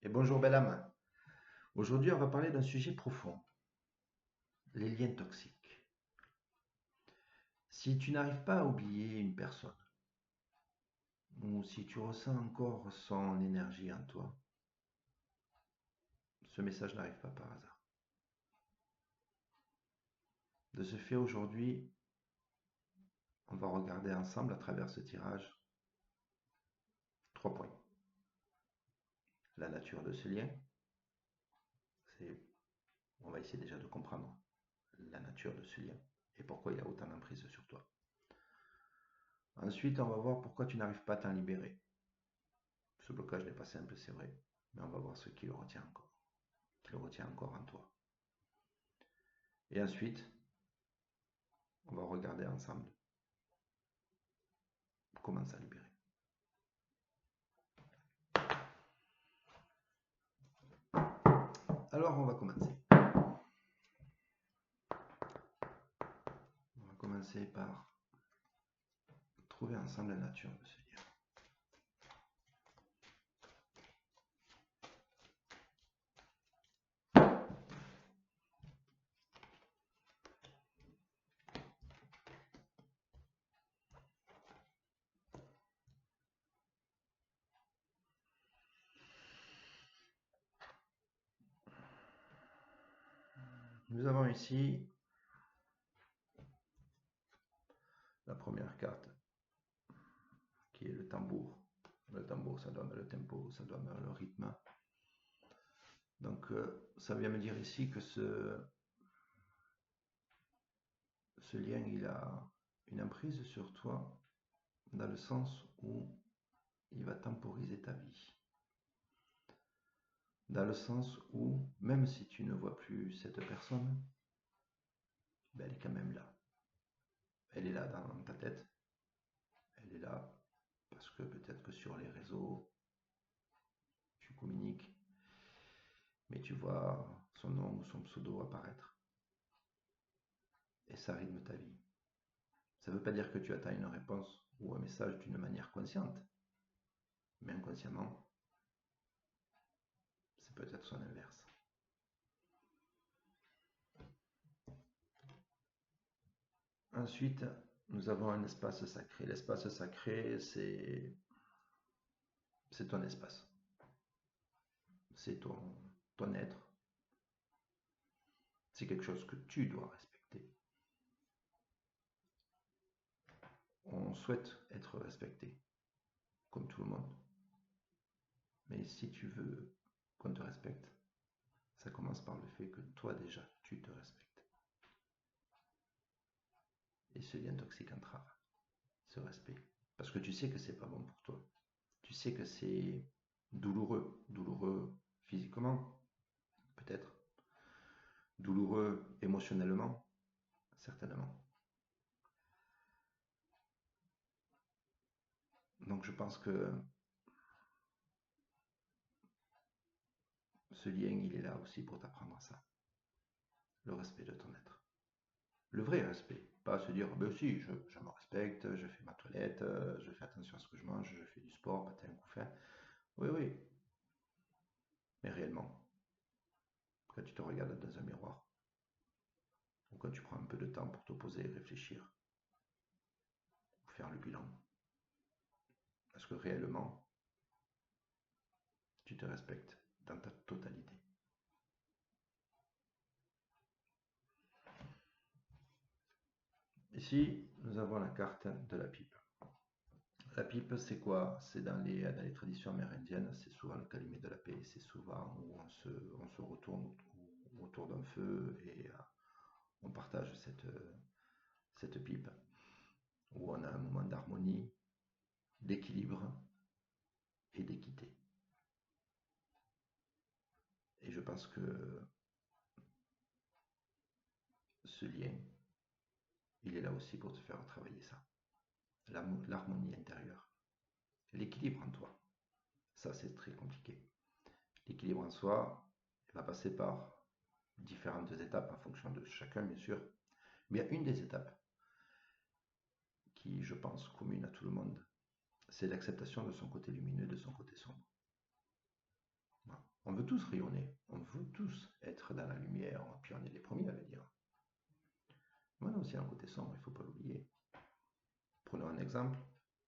Et bonjour belle âme. Aujourd'hui, on va parler d'un sujet profond, les liens toxiques. Si tu n'arrives pas à oublier une personne, ou si tu ressens encore son énergie en toi, ce message n'arrive pas par hasard. De ce fait, aujourd'hui, on va regarder ensemble à travers ce tirage 3 points. La nature de ce lien, on va essayer déjà de comprendre la nature de ce lien et pourquoi il a autant d'emprise sur toi. Ensuite, on va voir pourquoi tu n'arrives pas à t'en libérer. Ce blocage n'est pas simple, c'est vrai, mais on va voir ce qui le retient encore en toi. Et ensuite, on va regarder ensemble comment s'en libérer. Alors, on va commencer. On va commencer par trouver ensemble la nature de ce lien. Nous avons ici la première carte qui est le tambour. Le tambour, ça donne le tempo, ça donne le rythme. Donc, ça vient me dire ici que ce lien, il a une emprise sur toi dans le sens où il va temporiser ta vie. Dans le sens où, même si tu ne vois plus cette personne, ben, elle est quand même là. Elle est là dans ta tête. Elle est là parce que peut-être que sur les réseaux, tu communiques, mais tu vois son nom ou son pseudo apparaître. Et ça rythme ta vie. Ça ne veut pas dire que tu attends une réponse ou un message d'une manière consciente, mais inconsciemment, c'est peut-être son inverse. Ensuite, nous avons un espace sacré. L'espace sacré, c'est ton espace. C'est ton être. C'est quelque chose que tu dois respecter. On souhaite être respecté, comme tout le monde. Mais si tu veux qu'on te respecte, ça commence par le fait que toi déjà, tu te respectes. Et ce lien toxique entrave ce respect. Parce que tu sais que c'est pas bon pour toi. Tu sais que c'est douloureux. Douloureux physiquement, peut-être. Douloureux émotionnellement, certainement. Donc je pense que ce lien, il est là aussi pour t'apprendre ça. Le respect de ton être. Le vrai respect. Pas se dire, ben si, je me respecte, je fais ma toilette, je fais attention à ce que je mange, je fais du sport, pas un coup fait. Oui, oui. Mais réellement, quand tu te regardes dans un miroir, ou quand tu prends un peu de temps pour te poser et réfléchir, ou faire le bilan, est-ce que réellement, tu te respectes dans ta totalité? Ici, nous avons la carte de la pipe. La pipe, c'est quoi? C'est dans les traditions amérindiennes, c'est souvent le calumet de la paix, c'est souvent où on se retourne autour d'un feu et on partage cette pipe, où on a un moment d'harmonie, d'équilibre et d'équité. Et je pense que ce lien, il est là aussi pour te faire travailler ça. L'harmonie intérieure, l'équilibre en toi. Ça, c'est très compliqué. L'équilibre en soi, il va passer par différentes étapes en fonction de chacun, bien sûr. Mais il y a une des étapes qui, je pense, commune à tout le monde, c'est l'acceptation de son côté lumineux et de son côté sombre. Voilà. On veut tous rayonner, on veut tous être dans la lumière, puis on est les premiers à le dire. Mais on a aussi un côté sombre, il ne faut pas l'oublier. Prenons un exemple,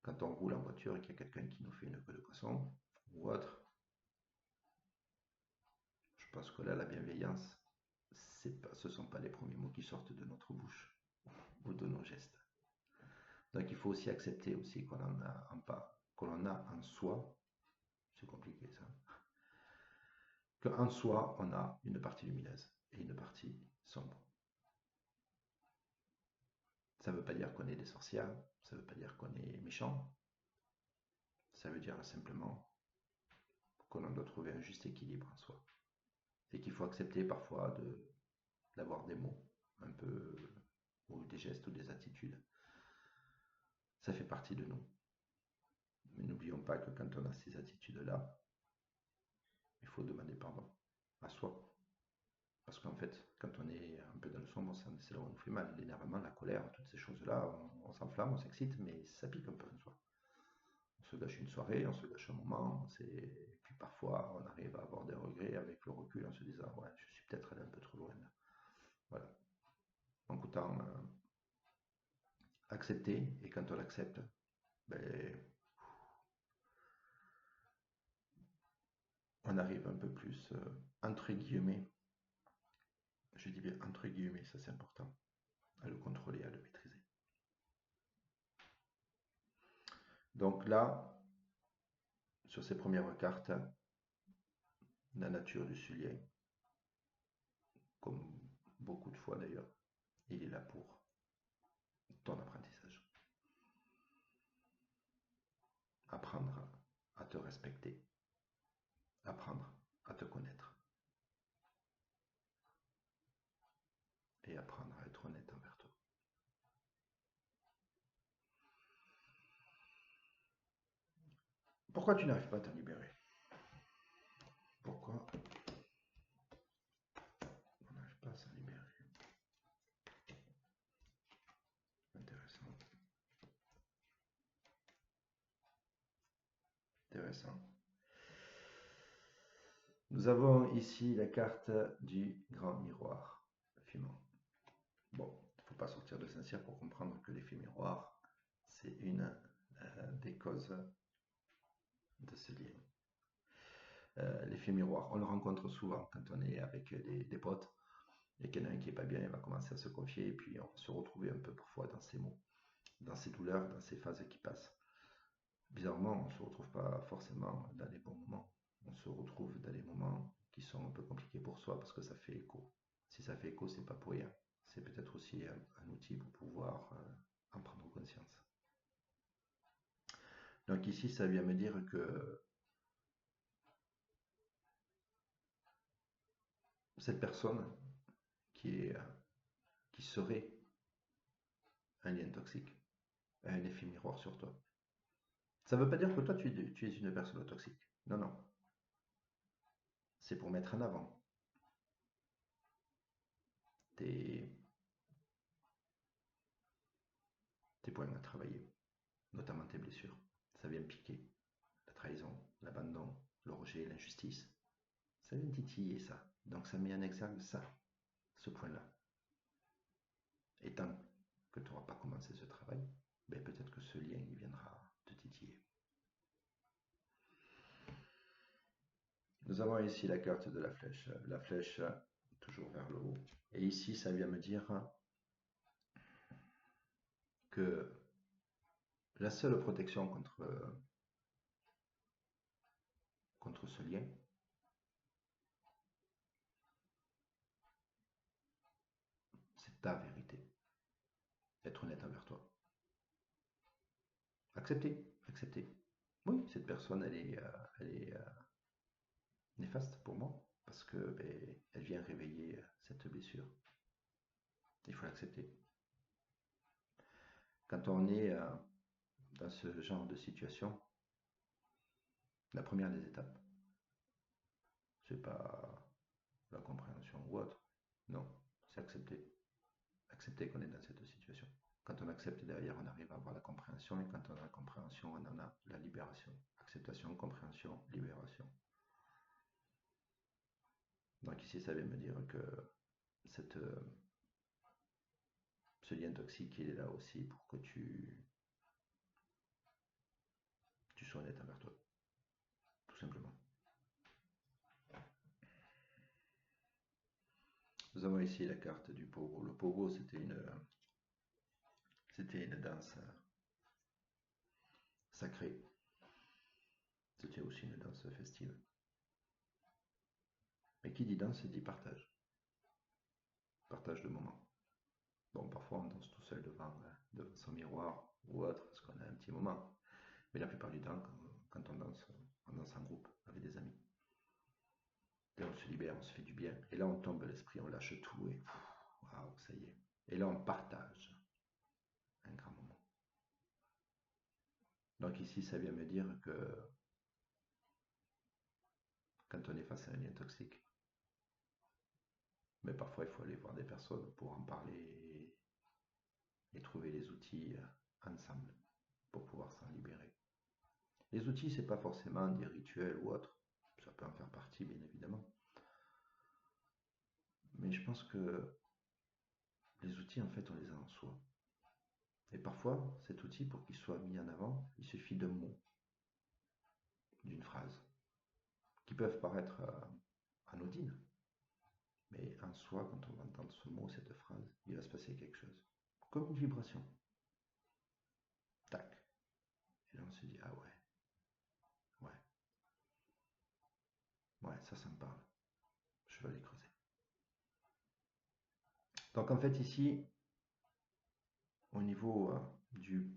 quand on roule en voiture et qu'il y a quelqu'un qui nous fait une queue de poisson, ou autre, je pense que là, la bienveillance, ce ne sont pas les premiers mots qui sortent de notre bouche ou de nos gestes. Donc il faut aussi accepter aussi qu'on en a en soi, c'est compliqué ça, qu'en soi, on a une partie lumineuse et une partie sombre. Ça ne veut pas dire qu'on est des sorcières, ça ne veut pas dire qu'on est méchant, ça veut dire simplement qu'on doit trouver un juste équilibre en soi. Et qu'il faut accepter parfois d'avoir des mots, un peu, ou des gestes ou des attitudes. Ça fait partie de nous. Mais n'oublions pas que quand on a ces attitudes-là, il faut demander pardon à soi. Parce qu'en fait, quand on est un peu dans le sombre, c'est là où on nous fait mal. L'énervement, la colère, toutes ces choses-là, on s'enflamme, on s'excite, mais ça pique un peu en soi. On se gâche une soirée, on se gâche un moment, et puis parfois on arrive à avoir des regrets avec le recul en se disant ouais, je suis peut-être allé un peu trop loin là. Voilà. Donc autant accepter, et quand on l'accepte, ben, on arrive un peu plus, entre guillemets, je dis bien entre guillemets, ça c'est important, à le contrôler, à le maîtriser. Donc là, sur ces premières cartes, la nature du soulier, comme beaucoup de fois d'ailleurs, il est là pour ton apprentissage. Apprendre à te respecter, apprendre à te connaître et apprendre à être honnête envers toi. Pourquoi tu n'arrives pas à t'en libérer? Pourquoi on n'arrive pas à s'en libérer? Intéressant. Intéressant. Nous avons ici la carte du grand miroir fumant. Bon, il ne faut pas sortir de Saint-Cyr pour comprendre que l'effet miroir, c'est une des causes de ce lien. L'effet miroir, on le rencontre souvent quand on est avec des potes et qu'il y en a un qui n'est pas bien, il va commencer à se confier et puis on va se retrouver un peu parfois dans ses mots, dans ses douleurs, dans ses phases qui passent. Bizarrement, on ne se retrouve pas forcément dans les bons moments. On se retrouve dans les moments qui sont un peu compliqués pour soi parce que ça fait écho. Si ça fait écho, c'est pas pour rien. C'est peut-être aussi un outil pour pouvoir en prendre conscience. Donc ici, ça vient me dire que cette personne qui serait un lien toxique a un effet miroir sur toi. Ça ne veut pas dire que toi, tu es une personne toxique. Non, non. C'est pour mettre en avant tes points à travailler, notamment tes blessures. Ça vient piquer. La trahison, l'abandon, le rejet, l'injustice. Ça vient titiller ça. Donc ça met en exergue ça, ce point-là. Et tant que tu n'auras pas commencé ce travail, ben peut-être que ce lien il viendra te titiller. Nous avons ici la carte de la flèche toujours vers le haut. Et ici, ça vient me dire que la seule protection contre ce lien, c'est ta vérité. Être honnête envers toi. Accepter, accepter. Oui, cette personne, elle est néfaste pour moi parce que ben, elle vient réveiller cette blessure. Il faut l'accepter. Quand on est dans ce genre de situation, la première des étapes, c'est pas la compréhension ou autre. Non, c'est accepter. Accepter qu'on est dans cette situation. Quand on accepte derrière, on arrive à avoir la compréhension et quand on a la compréhension, on en a la libération. Acceptation, compréhension, libération. Donc ici, ça vient me dire que ce lien toxique, il est là aussi pour que tu sois honnête envers toi, tout simplement. Nous avons ici la carte du pogo. Le pogo, c'était une danse sacrée. C'était aussi une danse festive. Mais qui dit danse dit partage. Partage de moments. Bon, parfois on danse tout seul devant son miroir ou autre, parce qu'on a un petit moment. Mais la plupart du temps, quand on danse en groupe avec des amis. Et on se libère, on se fait du bien. Et là, on tombe l'esprit, on lâche tout et waouh, ça y est. Et là, on partage un grand moment. Donc ici, ça vient me dire que quand on est face à un lien toxique, mais parfois il faut aller voir des personnes pour en parler et trouver les outils ensemble pour pouvoir s'en libérer. Les outils, c'est pas forcément des rituels ou autres, ça peut en faire partie bien évidemment. Mais je pense que les outils, en fait, on les a en soi. Et parfois, cet outil, pour qu'il soit mis en avant, il suffit d'un mot, d'une phrase, qui peuvent paraître anodines. Mais en soi, quand on va entendre ce mot, cette phrase, il va se passer quelque chose. Comme une vibration. Tac. Et là, on se dit, ah ouais, ouais, ouais, ça me parle. Je vais aller creuser. Donc en fait, ici, au niveau du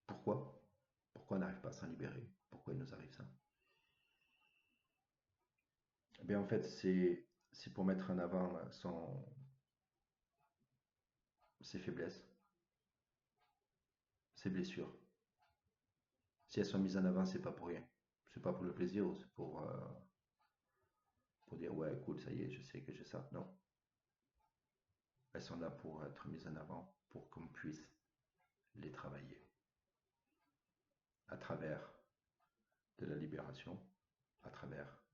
pourquoi on n'arrive pas à s'en libérer, pourquoi il nous arrive ça, eh bien en fait, c'est pour mettre en avant ses faiblesses, ses blessures. Si elles sont mises en avant, c'est pas pour rien. C'est pas pour le plaisir ou c'est pour dire ouais, cool, ça y est, je sais que j'ai ça. Non. Elles sont là pour être mises en avant, pour qu'on puisse les travailler à travers de la libération, à travers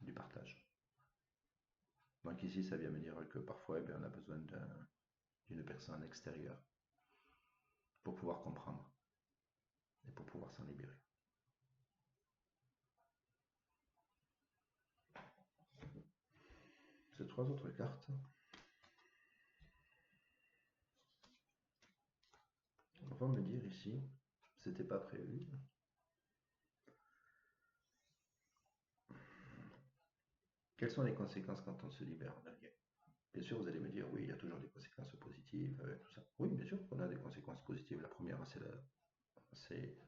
du partage. Donc ici, ça vient me dire que parfois, on a besoin d'une personne extérieure pour pouvoir comprendre et pour pouvoir s'en libérer. Ces trois autres cartes vont me dire ici, c'était pas prévu. Quelles sont les conséquences quand on se libère en allié? Bien sûr, vous allez me dire, oui, il y a toujours des conséquences positives, tout ça. Oui, bien sûr qu'on a des conséquences positives. La première, c'est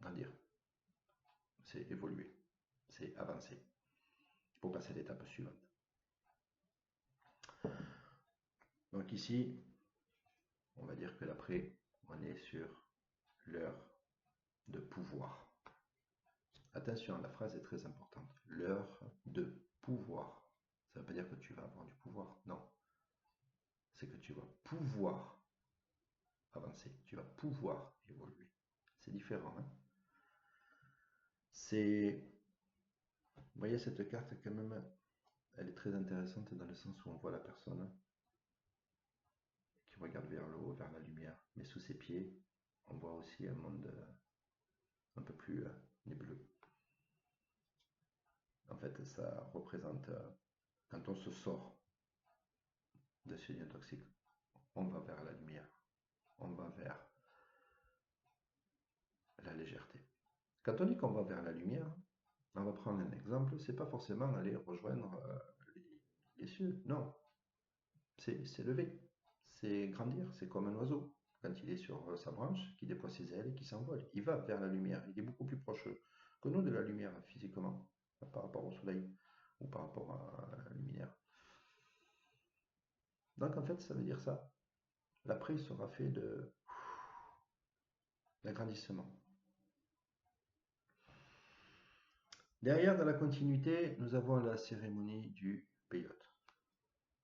grandir, c'est évoluer, c'est avancer pour passer à l'étape suivante. Donc ici, on va dire que l'après, on est sur l'heure de pouvoir. Attention, la phrase est très importante. L'heure de pouvoir. Ça ne veut pas dire que tu vas avoir du pouvoir. Non. C'est que tu vas pouvoir avancer. Tu vas pouvoir évoluer. C'est différent. Hein, vous voyez cette carte quand même, elle est très intéressante dans le sens où on voit la personne qui regarde vers le haut, vers la lumière. Mais sous ses pieds, on voit aussi un monde un peu plus nébuleux. En fait, ça représente quand on se sort de ce lien toxique, on va vers la lumière, on va vers la légèreté. Quand on dit qu'on va vers la lumière, on va prendre un exemple, c'est pas forcément aller rejoindre les cieux, non, c'est lever, c'est grandir, c'est comme un oiseau quand il est sur sa branche, qui déploie ses ailes et qui s'envole. Il va vers la lumière, il est beaucoup plus proche que nous de la lumière physiquement, par rapport au soleil ou par rapport à la lumière. Donc en fait, ça veut dire ça. L'après sera fait d'agrandissement. Derrière, dans la continuité, nous avons la cérémonie du peyote.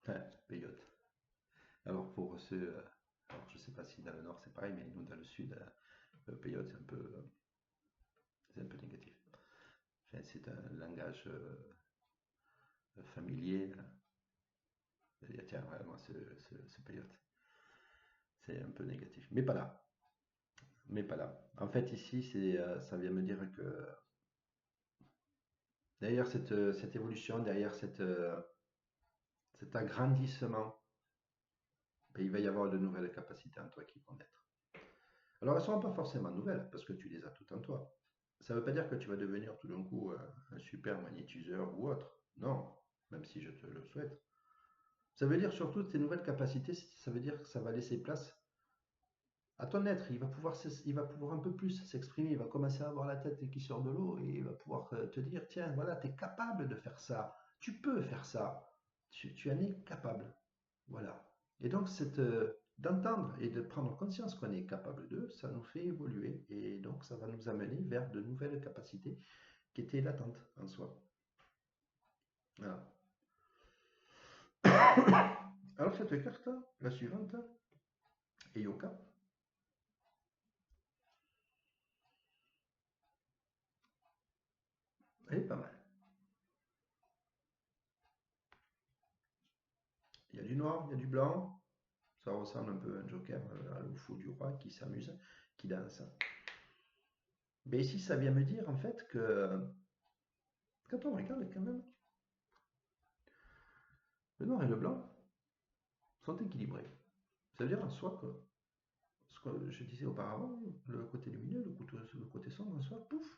Enfin, peyote. Alors pour ceux, alors je ne sais pas si dans le nord c'est pareil, mais nous dans le sud, le peyote c'est un peu négatif. Enfin, c'est un langage familier. Tiens, ouais, moi, ce payote, c'est un peu négatif. Mais pas là. Mais pas là. En fait, ici, ça vient me dire que derrière cette évolution, derrière cet agrandissement, ben, il va y avoir de nouvelles capacités en toi qui vont naître. Alors, elles ne seront pas forcément nouvelles, parce que tu les as toutes en toi. Ça ne veut pas dire que tu vas devenir tout d'un coup un super magnétiseur ou autre. Non, même si je te le souhaite. Ça veut dire surtout que ces nouvelles capacités, ça veut dire que ça va laisser place à ton être. Il va pouvoir un peu plus s'exprimer. Il va commencer à avoir la tête qui sort de l'eau et il va pouvoir te dire, tiens, voilà, tu es capable de faire ça. Tu peux faire ça. Tu en es capable. Voilà. Et donc, d'entendre et de prendre conscience qu'on est capable d'eux, ça nous fait évoluer. Et donc, ça va nous amener vers de nouvelles capacités qui étaient latentes en soi. Voilà. Alors, cette carte, la suivante, Eyoka. Elle est pas mal. Il y a du noir, il y a du blanc. Ça ressemble un peu à un joker à le fou du roi qui s'amuse, qui danse. Mais ici, ça vient me dire en fait que quand on regarde quand même, le noir et le blanc sont équilibrés. Ça veut dire en soi que ce que je disais auparavant, le côté lumineux, le côté sombre en soi, pouf,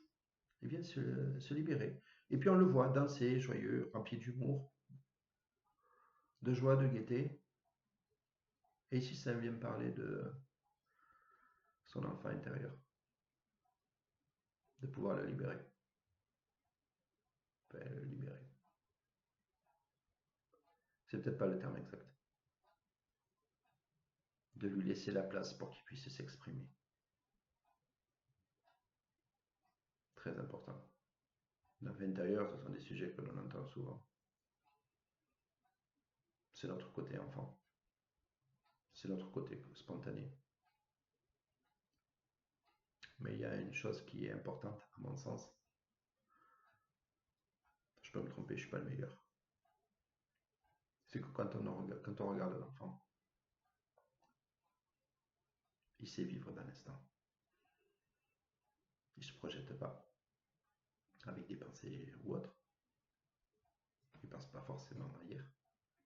il vient se libérer. Et puis on le voit danser, joyeux, rempli d'humour, de joie, de gaieté. Et ici, ça vient me parler de son enfant intérieur, de pouvoir le libérer. Enfin, le libérer. C'est peut-être pas le terme exact. De lui laisser la place pour qu'il puisse s'exprimer. Très important. L'enfant intérieur, ce sont des sujets que l'on entend souvent. C'est notre côté enfant. C'est notre côté spontané. Mais il y a une chose qui est importante, à mon sens. Je peux me tromper, je ne suis pas le meilleur. C'est que quand on regarde l'enfant, il sait vivre dans l'instant. Il ne se projette pas avec des pensées ou autres. Il ne pense pas forcément à hier.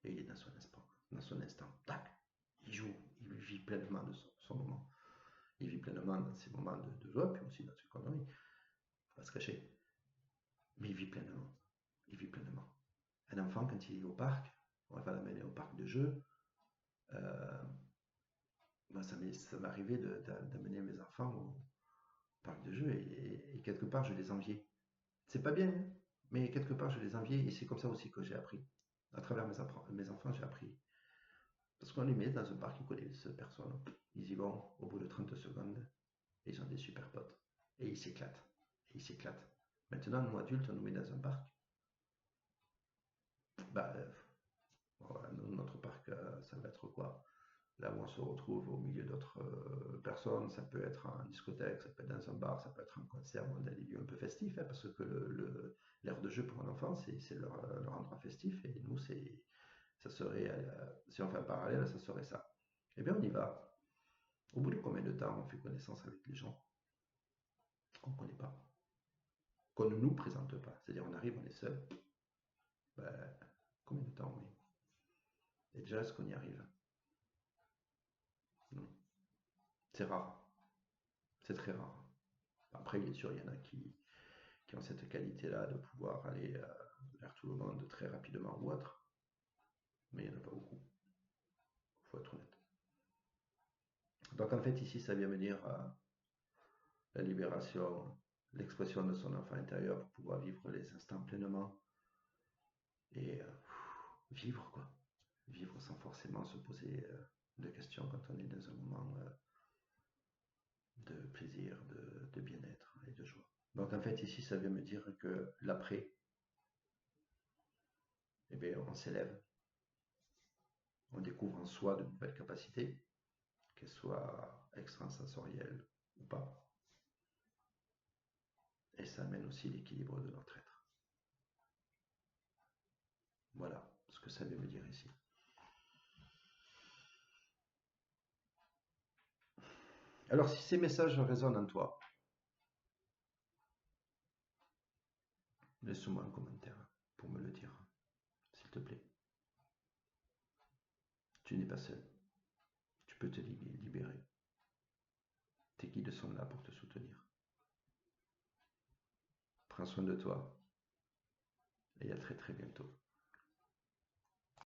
Et il est dans son instant. Tac, il joue, il vit pleinement de son moment. Il vit pleinement dans ses moments de joie, puis aussi dans ses conneries. Il ne faut pas se cacher. Mais il vit pleinement. Il vit pleinement. Un enfant, quand il est au parc, on va l'amener au parc de jeux. Moi, ça m'est arrivé d'amener mes enfants au parc de jeux et quelque part, je les enviais. C'est pas bien, hein, mais quelque part, je les enviais et c'est comme ça aussi que j'ai appris. À travers mes enfants, j'ai appris. Parce qu'on les met dans un parc, ils connaissent personne. Ils y vont au bout de 30 secondes et ils ont des super potes. Et ils s'éclatent. Et ils s'éclatent. Maintenant, nous adultes, on nous met dans un parc. Bah, voilà, notre parc, ça va être quoi? Là où on se retrouve au milieu d'autres personnes, ça peut être en discothèque, ça peut être dans un bar, ça peut être un concert, dans des lieux un peu festifs, hein, parce que l'aire de jeu pour un enfant, c'est leur endroit festif, et nous, ça serait, si on fait un parallèle, ça serait ça. Eh bien, on y va. Au bout de combien de temps on fait connaissance avec les gens qu'on ne connaît pas, qu'on ne nous présente pas? C'est-à-dire, on arrive, on est seul. Ben, combien de temps, oui. Et déjà, est-ce qu'on y arrive? Non. C'est rare. C'est très rare. Après, bien sûr, il y en a qui ont cette qualité-là de pouvoir aller vers tout le monde très rapidement ou autre. Mais il n'y en a pas beaucoup. Il faut être honnête. Donc en fait, ici, ça vient me dire la libération, l'expression de son enfant intérieur pour pouvoir vivre les instants pleinement. Et vivre, quoi. Vivre sans forcément se poser de questions quand on est dans un moment de plaisir, de bien-être et de joie. Donc en fait, ici, ça vient me dire que l'après, eh bien, on s'élève, on découvre en soi de nouvelles capacités, qu'elles soient extrasensorielles ou pas. Et ça amène aussi l'équilibre de notre être. que ça veut me dire ici. Alors, si ces messages résonnent en toi, laisse-moi un commentaire pour me le dire, s'il te plaît. Tu n'es pas seul. Tu peux te libérer. Tes guides sont là pour te soutenir. Prends soin de toi et à très très bientôt.